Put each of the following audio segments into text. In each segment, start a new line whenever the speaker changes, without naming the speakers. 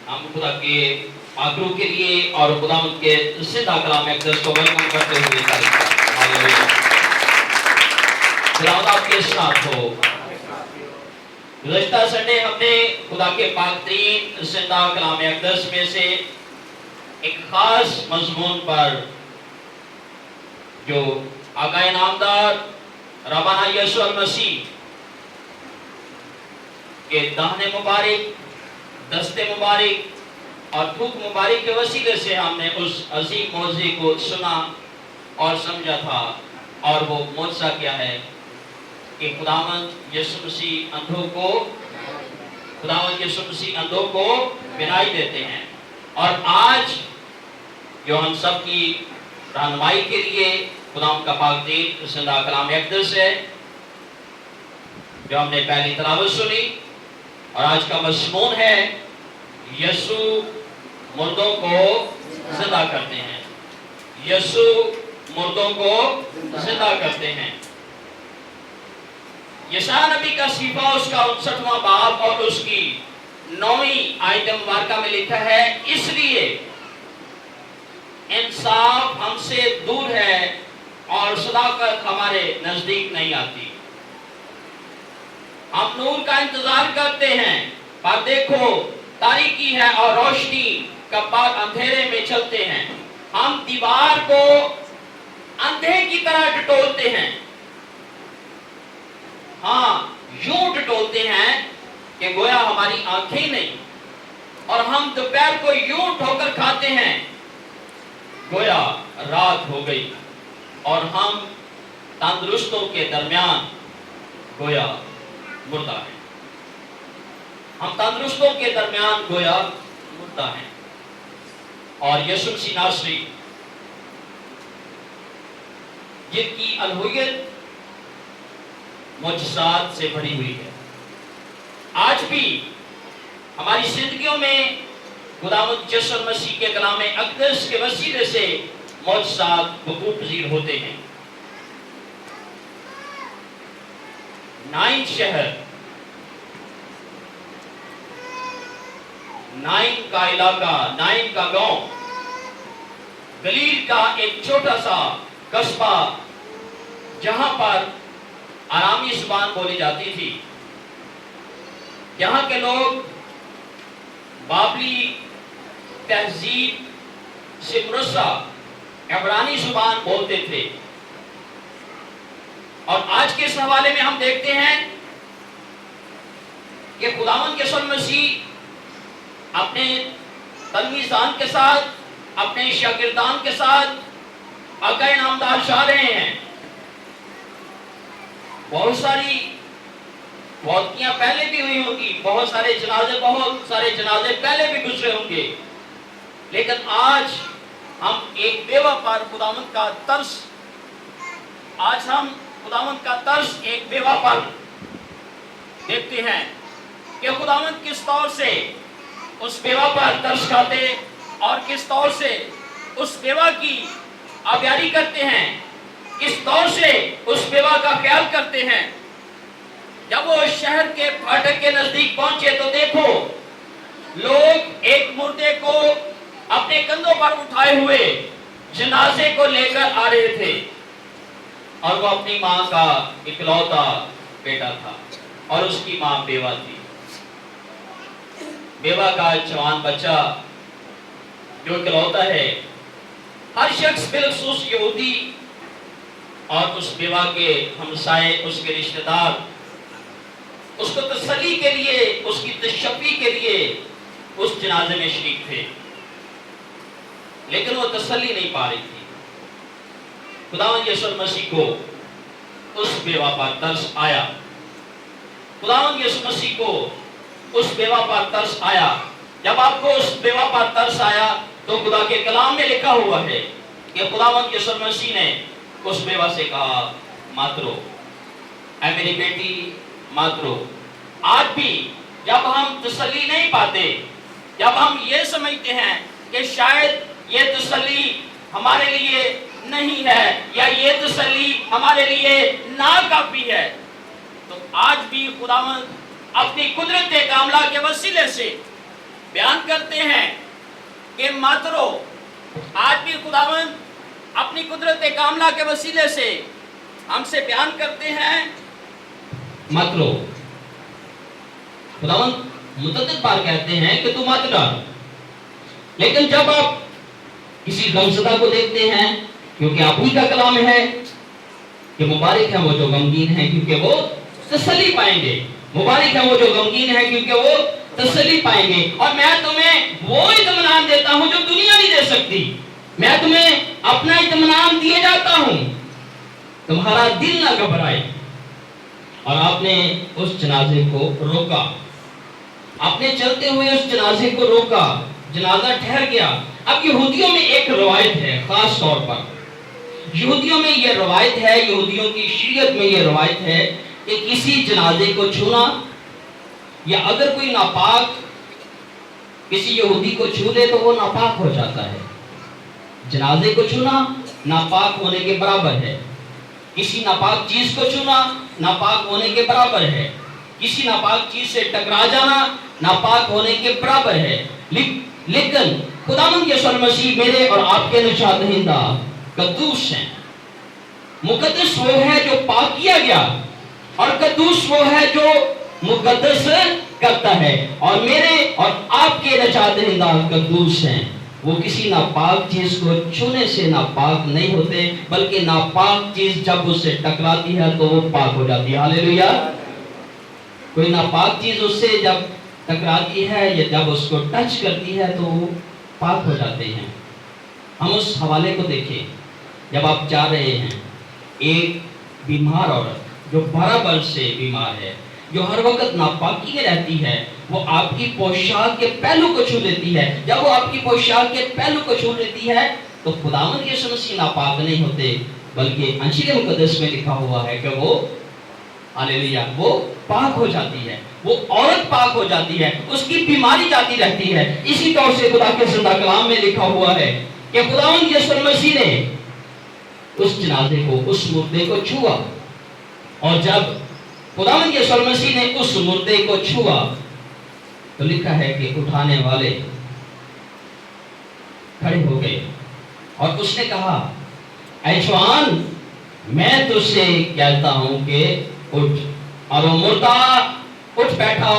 ہم خدا کے پاکرو کے لیے اور خدا ان کے زندہ کلام اقدس کو ویلکم کرتے ہوئے خدا آپ کے ساتھ ہو۔ گزشتہ سنڈے ہم نے خدا کے پاک ترین زندہ کلام اقدس میں سے ایک خاص مضمون پر جو آقا نامدار ربنا یسوع المسیح کے دہنے مبارک، دست مبارک اور تھوک مبارک کے وسیلے سے ہم نے اس عظیم موضوع کو سنا اور سمجھا تھا، اور وہ معجزہ کیا ہے کہ خداوند یسوع مسیح اندھوں کو بینائی دیتے ہیں۔ اور آج جو ہم سب کی رہنمائی کے لیے خداوند کا پاک دین زندہ کلام اقدس ہے جو ہم نے پہلی تلاوت سنی، اور آج کا مضمون ہے یسوع مردوں کو زندہ کرتے ہیں۔ یسوع مردوں کو زندہ کرتے ہیں۔ یشعیاء نبی کا صحیفہ اس کا 59واں باب اور اس کی 9ویں آیت مبارکہ میں لکھا ہے، اس لیے انصاف ہم سے دور ہے اور صداقت ہمارے نزدیک نہیں آتی۔ ہم نور کا انتظار کرتے ہیں، پر دیکھو تاریکی ہے اور روشنی کا پار اندھیرے میں چلتے ہیں۔ ہم دیوار کو اندھے کی طرح ٹٹولتے ہیں، ہاں یوں ٹٹولتے ہیں کہ گویا ہماری آنکھیں نہیں، اور ہم دوپہر کو یوں ٹھوکر کھاتے ہیں گویا رات ہو گئی، اور ہم تندرستوں کے درمیان گویا مردہ ہیں۔ ہم تندرستوں کے درمیان گویا مردہ ہیں۔ اور یسوع مسیح ناصری جن کی الوہیت معجزات سے بھری ہوئی ہے، آج بھی ہماری زندگیوں میں خداوند یسوع مسیح کے کلام اقدس کے وسیلے سے معجزات وقوع پذیر ہوتے ہیں۔ نائن شہر، نائن کا علاقہ، نائن کا گاؤں، گلیل کا ایک چھوٹا سا قصبہ جہاں پر آرامی زبان بولی جاتی تھی، یہاں کے لوگ بابلی تہذیب سے مرصع عبرانی زبان بولتے تھے۔ اور آج کے اس حوالے میں ہم دیکھتے ہیں کہ خداوند یسوع مسیح اپنے تلمیذان کے ساتھ، اپنے شاگردان کے ساتھ آقا نامدار جا رہے ہیں۔ بہت ساری موتیاں پہلے بھی ہوئی ہوں گی، بہت سارے جنازے پہلے بھی گزرے ہوں گے، لیکن آج ہم ایک بیوہ پر خداوند کا ترس ایک بیوہ پر دیکھتے ہیں کہ خداوند کس طور سے اس بیوہ پر ترس کھاتے اور کس طور سے اس بیوہ کی آبیاری کرتے ہیں، کس طور سے اس بیوہ کا خیال کرتے ہیں۔ جب وہ شہر کے پھاٹک کے نزدیک پہنچے تو دیکھو لوگ ایک مردے کو اپنے کندھوں پر اٹھائے ہوئے جنازے کو لے کر آ رہے تھے، اور وہ اپنی ماں کا اکلوتا بیٹا تھا، اور اس کی ماں بیوہ تھی۔ بیوہ کا جوان بچہ جو اکلوتا ہے، ہر شخص بالخصوص یہودی اور اس بیوہ کے ہمسائے، اس کے رشتہ دار اس کو تسلی کے لیے، اس کی تشفی کے لیے اس جنازے میں شریک تھے، لیکن وہ تسلی نہیں پا رہی تھی۔ خداوند یسوع مسیح کو اس بیوہ پر ترس آیا، خداوند یسوع مسیح کو اس بیوہ پر ترس آیا۔ جب آپ کو اس بیوہ پر ترس آیا تو خدا کے کلام میں لکھا ہوا ہے کہ خداوند یسوع مسیح نے اس بیوہ سے کہا مت رو، اے میری بیٹی مت رو۔ آج بھی جب ہم تسلی نہیں پاتے، جب ہم یہ سمجھتے ہیں کہ شاید یہ تسلی ہمارے لیے نہیں ہے یا یہ تسلی ہمارے لیے ناکافی ہے، تو آج بھی خداوند اپنی قدرت کاملہ کے وسیلے سے
بیان کرتے ہیں کہ مت رو۔ آج بھی خداوند اپنی قدرت کاملہ کے وسیلے سے ہم سے بیان کرتے ہیں
مت رو۔ خداوند متعدد بار کہتے ہیں کہ تو مت ڈر، لیکن جب آپ کسی غمزدہ کو دیکھتے ہیں، کیونکہ آپ ہی کا کلام ہے کہ مبارک ہیں وہ جو غمگین ہیں کیونکہ وہ تسلی پائیں گے، مبارک ہیں وہ جو غمگین ہیں کیونکہ وہ تسلی پائیں گے۔ اور میں تمہیں وہ اطمینان دیتا ہوں جو دنیا نہیں دے سکتی، میں تمہیں اپنا اطمینان دیے جاتا ہوں، تمہارا دل نہ گھبرائے۔ اور آپ نے اس جنازے کو روکا، آپ نے چلتے ہوئے اس جنازے کو روکا، جنازہ ٹھہر گیا۔ اب یہودیوں میں ایک روایت ہے، خاص طور پر یہودیوں میں یہ روایت ہے، یہودیوں کی شریعت میں یہ روایت ہے کہ کسی جنازے کو چھونا، یا اگر کوئی ناپاک کسی یہودی کو چھو لے تو وہ ناپاک ہو جاتا ہے۔ جنازے کو چھونا ناپاک ہونے کے برابر ہے، کسی ناپاک چیز کو چھونا ناپاک ہونے کے برابر ہے، کسی ناپاک چیز سے ٹکرا جانا ناپاک ہونے کے برابر ہے۔ لیکن خداوند یسوع مسیح میرے اور آپ کے نجات دہندہ قدوس ہیں۔ مقدس وہ ہے جو پاک کیا گیا، اور قدوس وہ ہے جو مقدس کرتا ہے، اور میرے اور آپ کے نجات دہندہ قدوس ہیں۔ وہ کسی ناپاک چیز کو چھونے سے ناپاک نہیں ہوتے، بلکہ ناپاک چیز جب اس سے ٹکراتی ہے تو وہ پاک ہو جاتی ہے۔ ہاللیلویا۔ کوئی ناپاک چیز اس سے جب ٹکراتی ہے یا جب اس کو ٹچ کرتی ہے تو وہ پاک ہو جاتے ہیں۔ ہم اس حوالے کو دیکھیں، جب آپ جا رہے ہیں، ایک بیمار عورت جو برابر سے بیمار ہے، جو ہر وقت ناپاکی میں رہتی ہے، وہ آپ کی پوشاک کے پہلو کو چھو لیتی ہے۔ جب وہ آپ کی پوشاک کے پہلو کو چھو لیتی ہے تو خداوند یسوع مسیح ناپاک نہیں ہوتے، بلکہ انجیل مقدس میں لکھا ہوا ہے کہ وہ ہاللیلویا وہ پاک ہو جاتی ہے، وہ عورت پاک ہو جاتی ہے، اس کی بیماری جاتی رہتی ہے۔ اسی طور سے خدا کے زندہ کلام میں لکھا ہوا ہے کہ خداوند یسوع مسیح نے اس جنازے کو، اس مردے کو چھوا، اور جب خداوند یسوع مسیح نے اس مردے کو چھوا تو لکھا ہے کہ اٹھانے والے کھڑے ہو گئے، اور اس نے کہا، اے جوان، میں تجھ سے کہتا ہوں کہ اٹھ۔ اور وہ مردہ اٹھ بیٹھا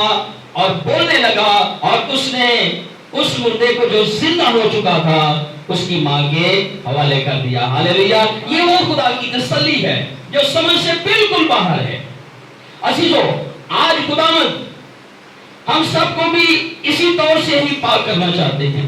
اور بولنے لگا، اور اس نے اس مردے کو جو زندہ ہو چکا تھا اس کی ماں کے حوالے کر دیا۔ ہاللیلویا۔ یہ وہ خدا کی تسلی ہے جو سمجھ سے بالکل باہر ہے۔ عزیزو، آج خداوند ہم سب کو بھی اسی طور سے ہی پاک کرنا چاہتے ہیں۔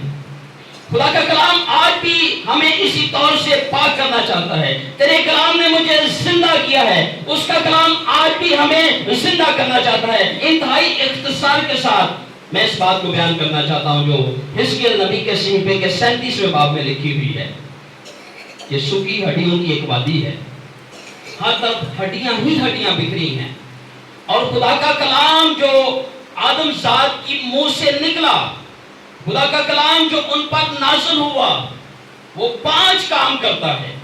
خدا کا کلام آج بھی ہمیں اسی طور سے پاک کرنا چاہتا ہے۔ تیرے کلام نے مجھے زندہ کیا ہے، اس کا کلام آج بھی ہمیں زندہ کرنا چاہتا ہے۔ انتہائی اختصار کے ساتھ میں اس بات کو بیان کرنا چاہتا ہوں جو حزقیل نبی کے صحیفے کے 37ویں باب میں لکھی ہوئی ہے۔ یہ سوکھی ہڈیوں کی ایک وادی ہے، ہر طرف ہڈیاں ہی ہڈیاں بکھری ہیں، اور خدا کا کلام جو آدم ذات کی منہ سے نکلا، خدا کا کلام جو ان پر نازل ہوا، وہ 5 کام کرتا ہے۔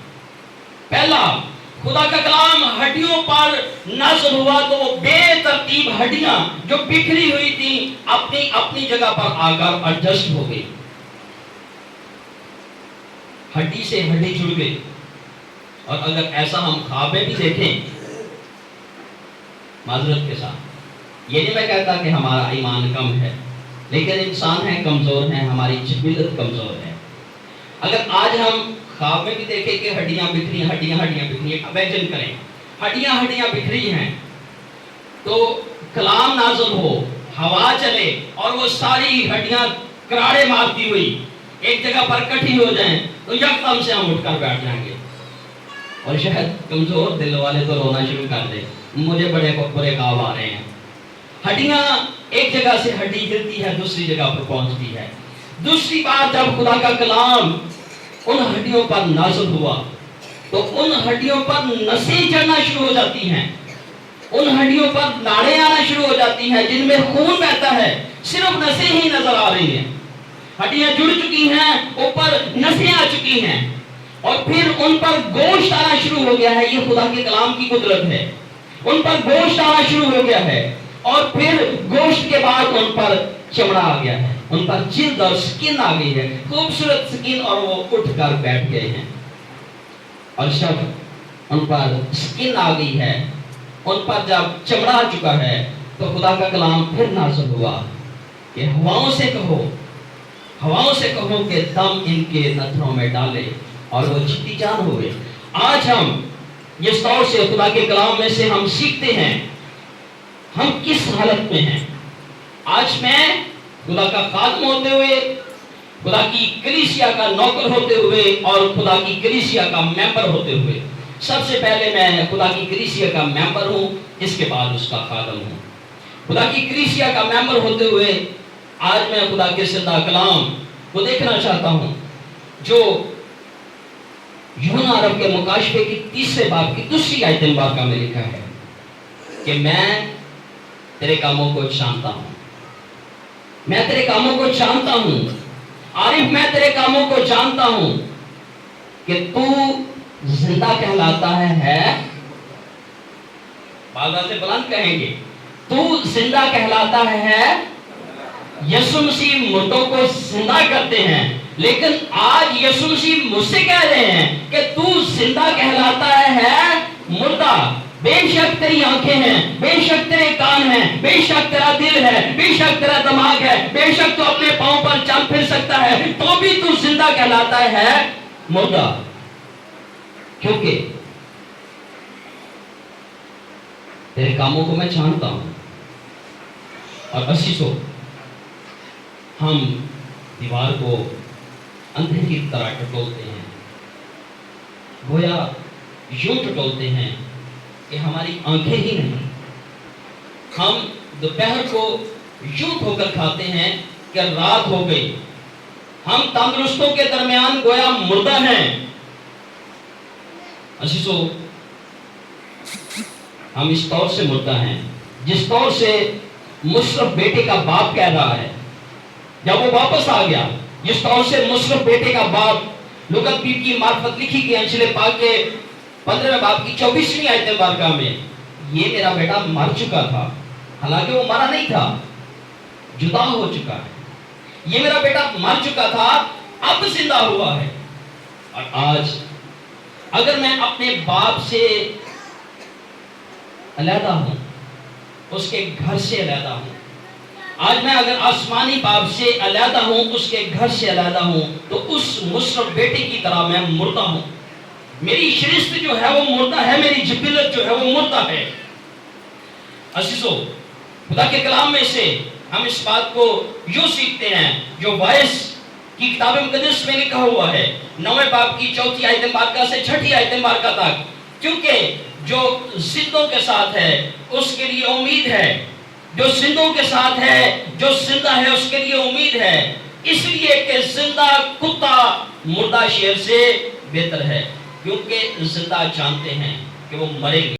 پہلا، خدا کا کلام ہڈیوں پر نازل ہوا تو وہ بے ترتیب ہڈیاں جو بکھری ہوئی تھی اپنی اپنی جگہ پر آ کر ایڈجسٹ ہو گئی، ہڈی سے ہڈی جڑ گئی۔ اور اگر ایسا ہم خواب میں بھی دیکھیں، معذرت کے ساتھ یہ نہیں میں کہتا کہ ہمارا ایمان کم ہے، لیکن انسان ہے، کمزور ہیں، ہماری جبلت کمزور ہے۔ اگر آج ہم خواب میں بھی دیکھیں کہ ہڈیاں بکھری ہیں، ہڈیاں بکھری ہیں، امیجن کریں ہڈیاں بکھری ہیں، تو کلام نازل ہو، ہوا چلے اور وہ ساری ہڈیاں کراڑے مارتی ہوئی ایک جگہ پر اکٹھی ہو جائیں تو یکدم سے ہم اٹھ کر بیٹھ جائیں گے، اور شاید کمزور دل والے تو رونا شروع کر دیں، مجھے بڑے برے خواب آ رہے ہیں۔ ہڈیاں ایک جگہ سے ہڈی گرتی ہے، دوسری جگہ پر پہنچتی ہے۔ دوسری بات، جب خدا کا کلام ان ہڈیوں پر نازل ہوا تو ان ہڈیوں پر نسیں چڑھنا شروع ہو جاتی ہیں، ان ہڈیوں پر ناڑیں آنا شروع ہو جاتی ہیں جن میں خون بہتا ہے، صرف نسیں ہی نظر آ رہی ہیں، ہڈیاں جڑ چکی ہیں، اوپر نسیں آ چکی ہیں، اور پھر ان پر گوشت آنا شروع ہو گیا ہے۔ یہ خدا کے کلام کی قدرت ہے، ان پر گوشت آنا شروع ہو گیا ہے، اور پھر گوشت کے بعد ان پر چمڑا آ گیا ہے۔ ان پر جلد اور سکن آ گئی ہے، خوبصورت سکن، اور وہ اٹھ کر بیٹھ گئے ہیں۔ اور جب ان پر سکن آ گئی ہے، ان پر جب چمڑا آ چکا ہے، تو خدا کا کلام پھر نازل ہوا کہ ہواؤں سے کہو کہ دم ان کے نتھنوں میں ڈالے، اور وہ جیتی جان ہوئے۔ آج ہم جس طور سے خدا کے کلام میں سے ہم سیکھتے ہیں، ہم کس حالت میں ہیں؟ آج میں خدا کا خادم ہوتے ہوئے، خدا کی کلیسیا کا نوکر ہوتے ہوئے، اور خدا کی کلیسیا کا ممبر ہوتے ہوئے، سب سے پہلے میں خدا کی کلیسیا کا ممبر ہوں، اس کے بعد اس کا خادم ہوں۔ خدا کی کلیسیا کا ممبر ہوتے ہوئے آج میں خدا کے زندہ کلام کو دیکھنا چاہتا ہوں، جو یوحنا عرب کے مکاشفے کی 30 باب کی 2 آیت مبارکہ میں لکھا ہے کہ میں تیرے کاموں کو جانتا ہوں، میں تیرے کاموں کو جانتا ہوں، عارف میں تیرے کاموں کو جانتا ہوں کہ تو زندہ کہلاتا ہے، بازار سے بلند کہیں گے، تو زندہ کہلاتا ہے۔ یسوع مسیح مردوں کو زندہ کرتے ہیں، لیکن آج یسوع مسیح مجھ سے کہہ رہے ہیں کہ تو زندہ کہلاتا ہے مردہ۔ بے شک تیری آنکھیں ہیں، بے شک تیرے کان ہیں، بے شک تیرا دل ہے، بے شک تیرا دماغ ہے، بے شک تو اپنے پاؤں پر چل پھر سکتا ہے، تو بھی تو زندہ کہلاتا ہے مردہ، کیونکہ تیرے کاموں کو میں جانتا ہوں۔ اور عزیزو، ہم دیوار کو اندھے کی طرح ٹٹولتے ہیں، گویا یوں ٹٹولتے ہیں کہ ہماری آنکھیں ہی نہیں۔ ہم دوپہر کو یوں ٹھو کر کھاتے ہیں کہ رات ہو گئی۔ ہم تندرستوں کے درمیان گویا مردہ ہیں۔ عزیزو، ہم اس طور سے مردہ ہیں جس طور سے مصرف بیٹے کا باپ کہہ رہا ہے جب وہ واپس آ گیا، جس طور سے مصرف بیٹے کا باپ لوکا کی معرفت لکھی گئی انجیل پاک کے 15 باب کی 24ویں آیت مبارکہ میں، یہ میرا بیٹا مر چکا تھا، حالانکہ وہ مرا نہیں تھا، جدا ہو چکا ہے، یہ میرا بیٹا مر چکا تھا، اب زندہ ہوا ہے۔ اور آج اگر میں اپنے باپ سے علیحدہ ہوں، اس کے گھر سے علیحدہ ہوں، آج میں اگر آسمانی باپ سے علیحدہ ہوں، اس کے گھر سے علیحدہ ہوں، تو اس مصرف بیٹے کی طرح میں مردہ ہوں۔ میری شرست جو ہے وہ مردہ ہے، میری جبلت جو ہے وہ مردہ ہے۔ عزیزو، خدا کے کلام میں سے ہم اس بات کو یوں سیکھتے ہیں جو وائس کی کتاب مقدس میں لکھا ہوا ہے 9 باب کی 4 آیت مبارکہ سے 6 آیت مبارکہ تک، کیونکہ جو زندوں کے ساتھ ہے اس کے لیے امید ہے، جو زندوں کے ساتھ ہے، جو زندہ ہے اس کے لیے امید ہے، اس لیے کہ زندہ کتا مردہ شیر سے بہتر ہے، کیونکہ زندہ جانتے ہیں کہ وہ مریں گے۔